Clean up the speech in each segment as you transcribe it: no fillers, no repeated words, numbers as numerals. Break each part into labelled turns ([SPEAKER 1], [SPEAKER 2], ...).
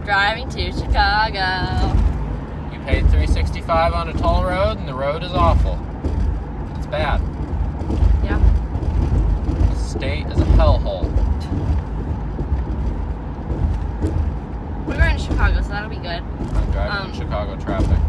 [SPEAKER 1] Driving to Chicago.
[SPEAKER 2] You paid $3.65 on a toll road, and the road is awful. It's bad.
[SPEAKER 1] Yeah.
[SPEAKER 2] The state is a hellhole.
[SPEAKER 1] We're going to Chicago, so that'll be good.
[SPEAKER 2] I'm driving in Chicago traffic.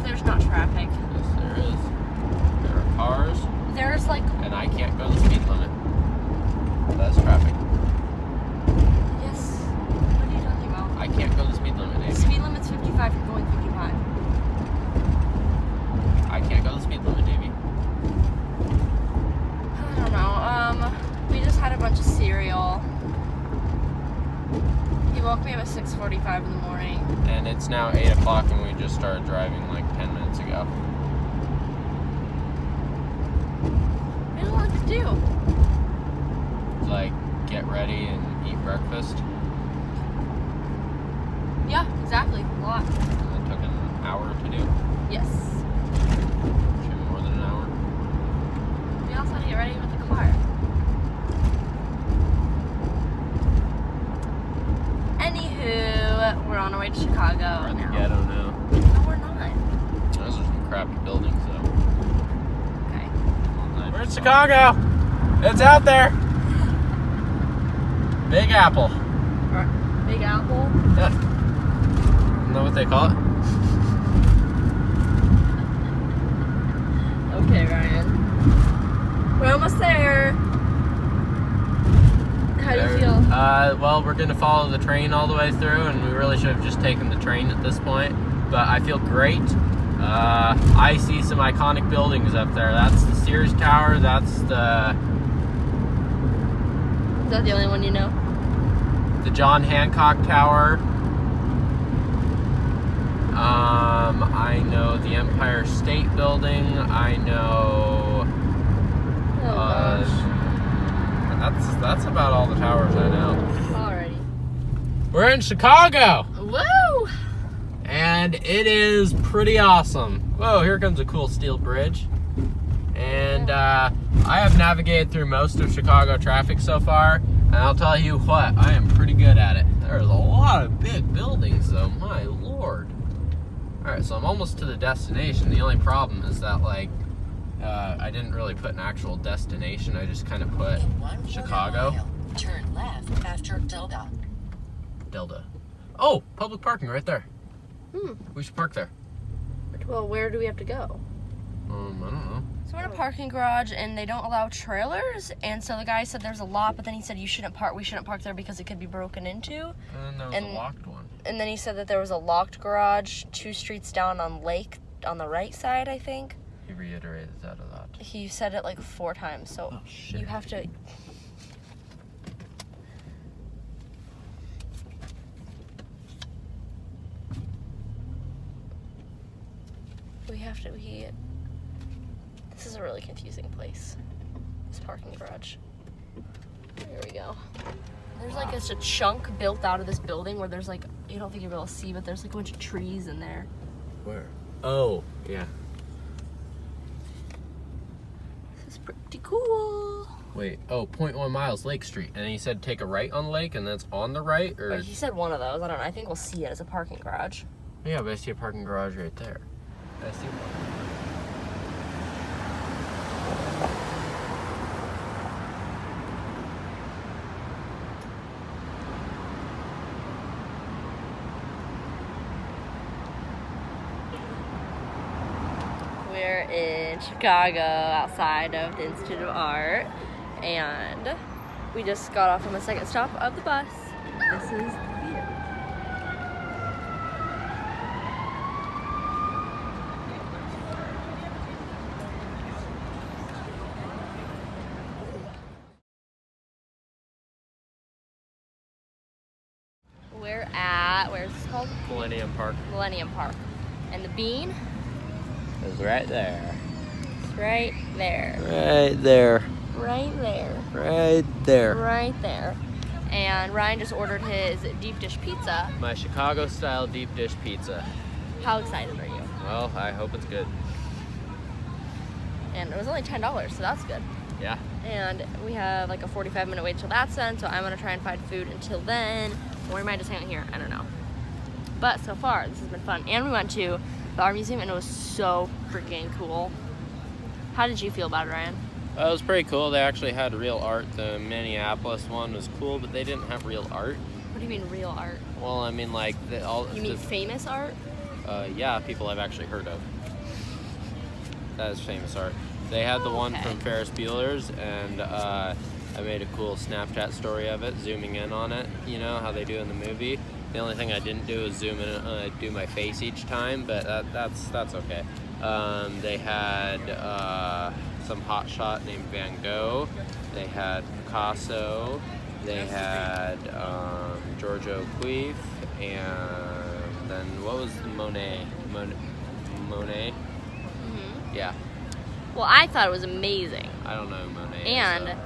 [SPEAKER 1] There's not traffic.
[SPEAKER 2] Yes, there is. There are cars,
[SPEAKER 1] There's like,
[SPEAKER 2] and I can't go the speed limit. That's traffic.
[SPEAKER 1] yes. What are you talking about?
[SPEAKER 2] I can't go the speed limit,
[SPEAKER 1] The
[SPEAKER 2] Amy.
[SPEAKER 1] speed limit's 55. You're going 55.
[SPEAKER 2] I can't go the speed limit, Davey.
[SPEAKER 1] I don't know. We just had a bunch of cereal. He woke me up at 6:45 in the morning.
[SPEAKER 2] And it's now 8 o'clock, and we just started driving like 10 minutes ago.
[SPEAKER 1] I don't know what to do.
[SPEAKER 2] Like, get ready and eat breakfast.
[SPEAKER 1] Yeah, exactly. A lot.
[SPEAKER 2] It took an hour to do.
[SPEAKER 1] Yes.
[SPEAKER 2] Actually, more than an hour.
[SPEAKER 1] We also had to get ready with the car. Anywho, we're on our way to Chicago
[SPEAKER 2] We're in the
[SPEAKER 1] now.
[SPEAKER 2] ghetto now.
[SPEAKER 1] No, we're not.
[SPEAKER 2] Those are some crappy buildings, though.
[SPEAKER 1] Okay.
[SPEAKER 2] We're in Chicago. It's out there. Big Apple.
[SPEAKER 1] Big Apple.
[SPEAKER 2] Yeah. Isn't that what they call it?
[SPEAKER 1] Okay, Ryan. We're almost there. How do you feel?
[SPEAKER 2] Well, we're going to follow the train all the way through, and we really should have just taken the train at this point. But I feel great. I see some iconic buildings up there. That's the Sears Tower. That's the
[SPEAKER 1] Is that the only one you know?
[SPEAKER 2] John Hancock Tower. I know the Empire State Building. I know.
[SPEAKER 1] Oh gosh.
[SPEAKER 2] That's about all the towers I know.
[SPEAKER 1] Alrighty.
[SPEAKER 2] We're in Chicago,
[SPEAKER 1] Woo!
[SPEAKER 2] and it is pretty awesome. Whoa, here comes a cool steel bridge. And I have navigated through most of Chicago traffic so far, and I'll tell you what, I am pretty good at it. There's a lot of big buildings, though. My lord. Alright, so I'm almost to the destination. The only problem is that, like, I didn't really put an actual destination. I just kind of put Chicago.
[SPEAKER 3] Turn left after Delta.
[SPEAKER 2] Delta. Oh, public parking right there. We should park there.
[SPEAKER 1] Well, where do we have to go?
[SPEAKER 2] I don't know.
[SPEAKER 1] So we're in a parking garage, and they don't allow trailers. And so the guy said there's a lot, but then he said we shouldn't park there because it could be broken into.
[SPEAKER 2] And then there was a locked one.
[SPEAKER 1] And then he said that there was a locked garage 2 streets down on Lake on the right side, I think.
[SPEAKER 2] He reiterated that a lot.
[SPEAKER 1] He said it like 4 times, so
[SPEAKER 2] Oh, shit.
[SPEAKER 1] you have to. This is a really confusing place. This parking garage. There we go. There's like a chunk built out of this building where there's like, you don't think you'll be able to see, but there's like a bunch of trees in there.
[SPEAKER 2] Where? Oh, yeah.
[SPEAKER 1] This is pretty cool.
[SPEAKER 2] Wait, 0.1 miles, Lake Street. And he said take a right on the lake, and that's on the right? Or
[SPEAKER 1] He said one of those. I don't know. I think we'll see it as a parking garage.
[SPEAKER 2] Yeah, but I see a parking garage right there. I see one.
[SPEAKER 1] We're in Chicago outside of the Institute of Art, and we just got off on the second stop of the bus. This is the theater. We're at, where's this called?
[SPEAKER 2] Millennium Park
[SPEAKER 1] Millennium Park. And the bean
[SPEAKER 2] is right there.
[SPEAKER 1] is right there.
[SPEAKER 2] Right there.
[SPEAKER 1] Right there.
[SPEAKER 2] Right there.
[SPEAKER 1] Right there. And Ryan just ordered his deep dish pizza.
[SPEAKER 2] My Chicago-style deep dish pizza.
[SPEAKER 1] How excited are you?
[SPEAKER 2] Well, I hope it's good.
[SPEAKER 1] And it was only $10, so that's good.
[SPEAKER 2] Yeah.
[SPEAKER 1] And we have like a 45-minute wait till that's done, so I'm gonna try and find food until then. Or we might just hang out here. I don't know. But so far, this has been fun. And we went to the art museum, and it was so freaking cool. How did you feel about it, Ryan?
[SPEAKER 2] It was pretty cool. They actually had real art. The Minneapolis one was cool, but they didn't have real art.
[SPEAKER 1] What do you mean real art?
[SPEAKER 2] Well, I mean, like,
[SPEAKER 1] You mean famous art?
[SPEAKER 2] yeah, people I've actually heard of. That is famous art. They had the one
[SPEAKER 1] Okay.
[SPEAKER 2] from Ferris Bueller's, and I made a cool Snapchat story of it, zooming in on it, you know, how they do in the movie. The only thing I didn't do is zoom in, do my face each time, but that's okay. They had some hotshot named Van Gogh. They had Picasso. They had George O'Keeffe, and then what was Monet? Monet?
[SPEAKER 1] Mm-hmm.
[SPEAKER 2] Yeah,
[SPEAKER 1] Well, I thought it was amazing.
[SPEAKER 2] I don't know who Monet is,
[SPEAKER 1] And
[SPEAKER 2] so.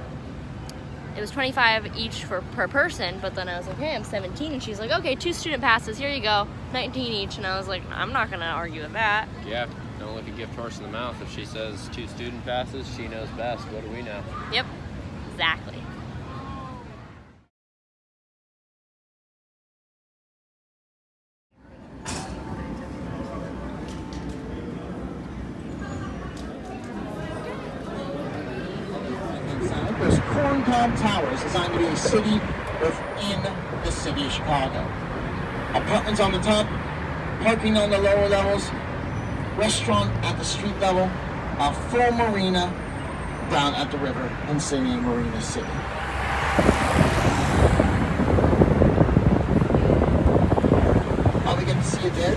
[SPEAKER 1] it was $25 each per person, but then I was like, hey, I'm 17, and she's like, okay, 2 student passes, here you go, 19 each, and I was like, I'm not gonna argue with that.
[SPEAKER 2] Yeah, don't look a gift horse in the mouth. If she says 2 student passes, she knows best. What do we know?
[SPEAKER 1] Yep, exactly.
[SPEAKER 4] There's Corncob Towers, designed to be a city within the city of Chicago. Apartments on the top, parking on the lower levels, restaurant at the street level, a full marina down at the river in Singing Marina City. We get to see it there.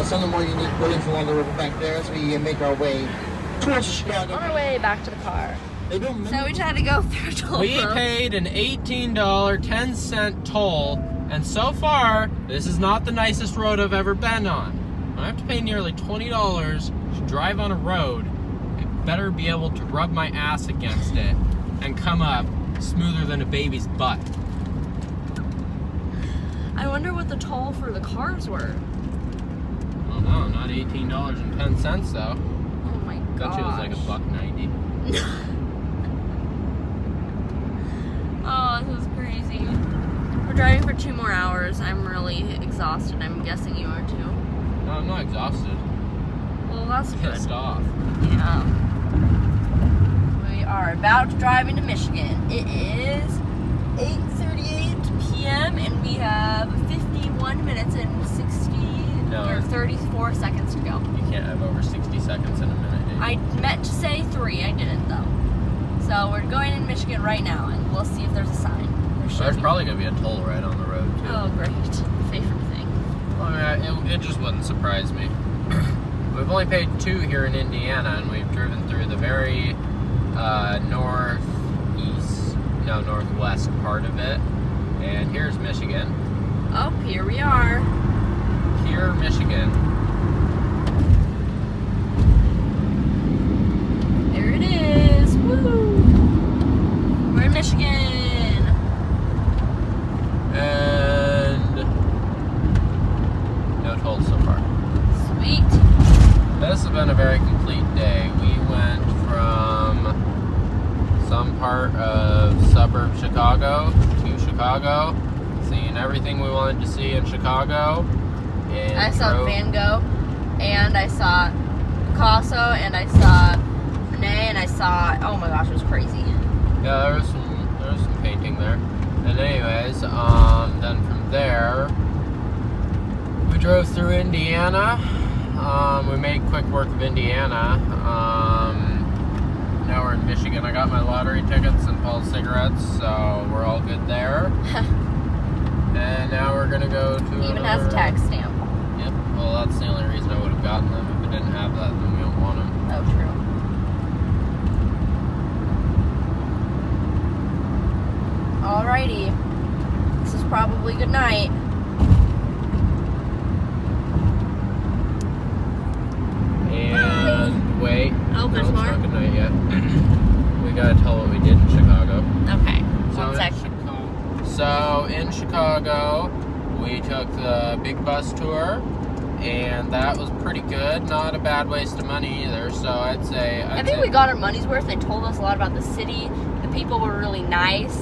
[SPEAKER 4] Some of the more unique buildings along the riverbank there as we make our way towards Chicago.
[SPEAKER 1] On our way back to the car.
[SPEAKER 4] They don't
[SPEAKER 1] So we just had to go through toll
[SPEAKER 2] We
[SPEAKER 1] road.
[SPEAKER 2] paid an $18.10 toll, and so far, this is not the nicest road I've ever been on. I have to pay nearly $20 to drive on a road. I better be able to rub my ass against it and come up smoother than a baby's butt.
[SPEAKER 1] I wonder what the toll for the cars were.
[SPEAKER 2] Oh no, not $18.10 though.
[SPEAKER 1] Oh my
[SPEAKER 2] I
[SPEAKER 1] gosh.
[SPEAKER 2] bet you it was like $1.90.
[SPEAKER 1] Oh, this is crazy. We're driving for 2 more hours. I'm really exhausted. I'm guessing you are too.
[SPEAKER 2] No, I'm not exhausted.
[SPEAKER 1] Well, that's good.
[SPEAKER 2] Pissed off.
[SPEAKER 1] Yeah. We are about to drive into Michigan. It is 8:38 p.m. and we have 51 minutes and 34 seconds to go.
[SPEAKER 2] You can't have over 60 seconds in a minute, dude.
[SPEAKER 1] I meant to say 3, I didn't though. So we're going in Michigan right now, and we'll see if there's a sign.
[SPEAKER 2] There's probably going to be a toll right on the road, too.
[SPEAKER 1] Oh, great. Favorite thing.
[SPEAKER 2] Well, I mean, it just wouldn't surprise me. We've only paid 2 here in Indiana, and we've driven through the very northwest part of it. And here's Michigan.
[SPEAKER 1] Oh, here we are.
[SPEAKER 2] Here, Michigan.
[SPEAKER 1] There it is. Woo! We're in Michigan.
[SPEAKER 2] And no tolls so far.
[SPEAKER 1] Sweet.
[SPEAKER 2] This has been a very complete day. We went from some part of suburb Chicago to Chicago, seeing everything we wanted to see in Chicago. And
[SPEAKER 1] I saw
[SPEAKER 2] drove-
[SPEAKER 1] Van Gogh, and I saw Picasso, and I saw Monet, and I saw, oh my gosh, it was crazy.
[SPEAKER 2] Yeah, there was some painting there. And anyways, then from there, we drove through Indiana. We made quick work of Indiana. Now we're in Michigan. I got my lottery tickets and Paul's cigarettes, so we're all good there. And now we're gonna go to
[SPEAKER 1] Even has a tax stamp.
[SPEAKER 2] Yep. Well, that's the only reason I would have gotten them. If it didn't have that, then we don't want them.
[SPEAKER 1] Oh, true. Alrighty. This is probably good night.
[SPEAKER 2] And wait.
[SPEAKER 1] Oh, there's
[SPEAKER 2] no,
[SPEAKER 1] more?
[SPEAKER 2] It's not good night yet. We gotta tell what we did in Chicago.
[SPEAKER 1] Okay.
[SPEAKER 2] So
[SPEAKER 1] One sec.
[SPEAKER 2] So in Chicago, we took the big bus tour, and that was pretty good. Not a bad waste of money either. So I'd say
[SPEAKER 1] I think we got our money's worth. They told us a lot about the city. The people were really nice.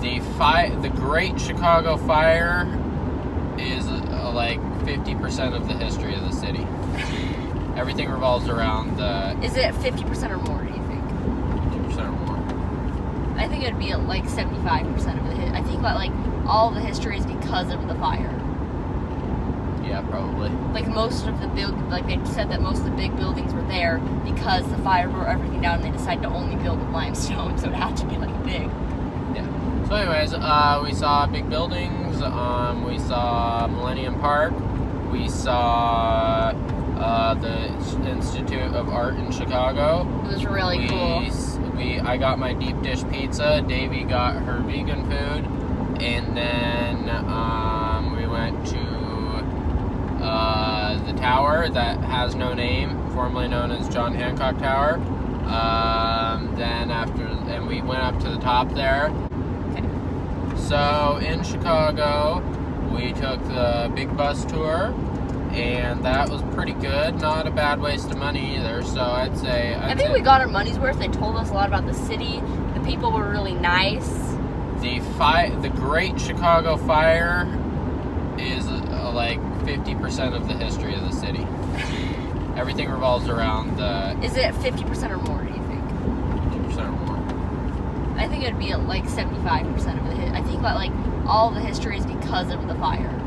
[SPEAKER 2] the Great Chicago Fire like 50% of the history of the city. Everything revolves around the
[SPEAKER 1] Is it 50% or more, do you think?
[SPEAKER 2] 50% or more.
[SPEAKER 1] I think it'd be like 75% of the I think that like all the history is because of the fire.
[SPEAKER 2] Yeah, probably.
[SPEAKER 1] Like most of the like they said that most of the big buildings were there because the fire brought everything down and they decided to only build with limestone, so it had to be like big.
[SPEAKER 2] Yeah. So anyways, we saw big buildings, we saw Millennium Park, we saw the Institute of Art in Chicago.
[SPEAKER 1] It was really cool.
[SPEAKER 2] I got my deep dish pizza, Davey got her vegan food, and then we went to the tower that has no name, formerly known as John Hancock Tower. And we went up to the top there.
[SPEAKER 1] Okay.
[SPEAKER 2] So in Chicago, we took the big bus tour, and that was pretty good. Not a bad waste of money either. So I'd say
[SPEAKER 1] I think we got our money's worth. They told us a lot about the city. The people were really nice.
[SPEAKER 2] the Great Chicago Fire is like 50% of the history of the city. Everything revolves around the
[SPEAKER 1] Is it 50% or more, do you think?
[SPEAKER 2] 50% or more.
[SPEAKER 1] I think it'd be like 75% of the I think that like all the history is because of the fire.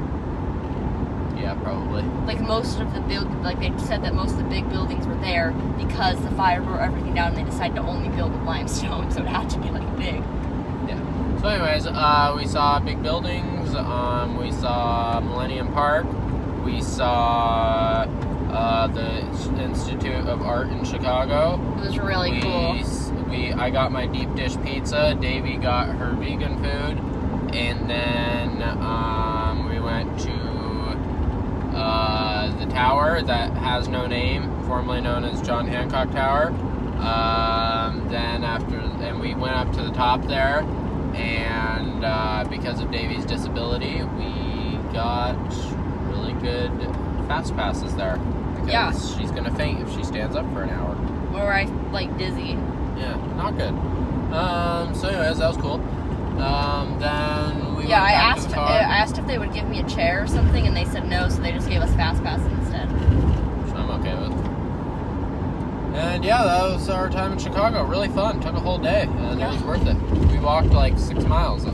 [SPEAKER 2] Yeah, probably.
[SPEAKER 1] Like most of the like they said that most of the big buildings were there because the fire brought everything down and they decided to only build with limestone, so it had to be like big.
[SPEAKER 2] Yeah. So anyways, we saw big buildings, we saw Millennium Park, we saw the Institute of Art in Chicago.
[SPEAKER 1] It was really cool.
[SPEAKER 2] I got my deep dish pizza, Davey got her vegan food, and then we went to the tower that has no name, formerly known as John Hancock Tower. Then we went up to the top there, and because of Davey's disability, we got really good fast passes there. Because
[SPEAKER 1] Yeah.
[SPEAKER 2] she's gonna faint if she stands up for an hour.
[SPEAKER 1] Or I like dizzy.
[SPEAKER 2] Yeah, not good. So anyways, that was cool. Then we
[SPEAKER 1] Yeah,
[SPEAKER 2] went
[SPEAKER 1] I
[SPEAKER 2] back to
[SPEAKER 1] asked
[SPEAKER 2] the
[SPEAKER 1] I
[SPEAKER 2] car.
[SPEAKER 1] asked if they would give me a chair or something, and they said no, so they just gave us fast passes instead.
[SPEAKER 2] Which I'm okay with. And yeah, that was our time in Chicago. Really fun. Took a whole day, and
[SPEAKER 1] Yeah.
[SPEAKER 2] it was worth it. We walked like 6 miles at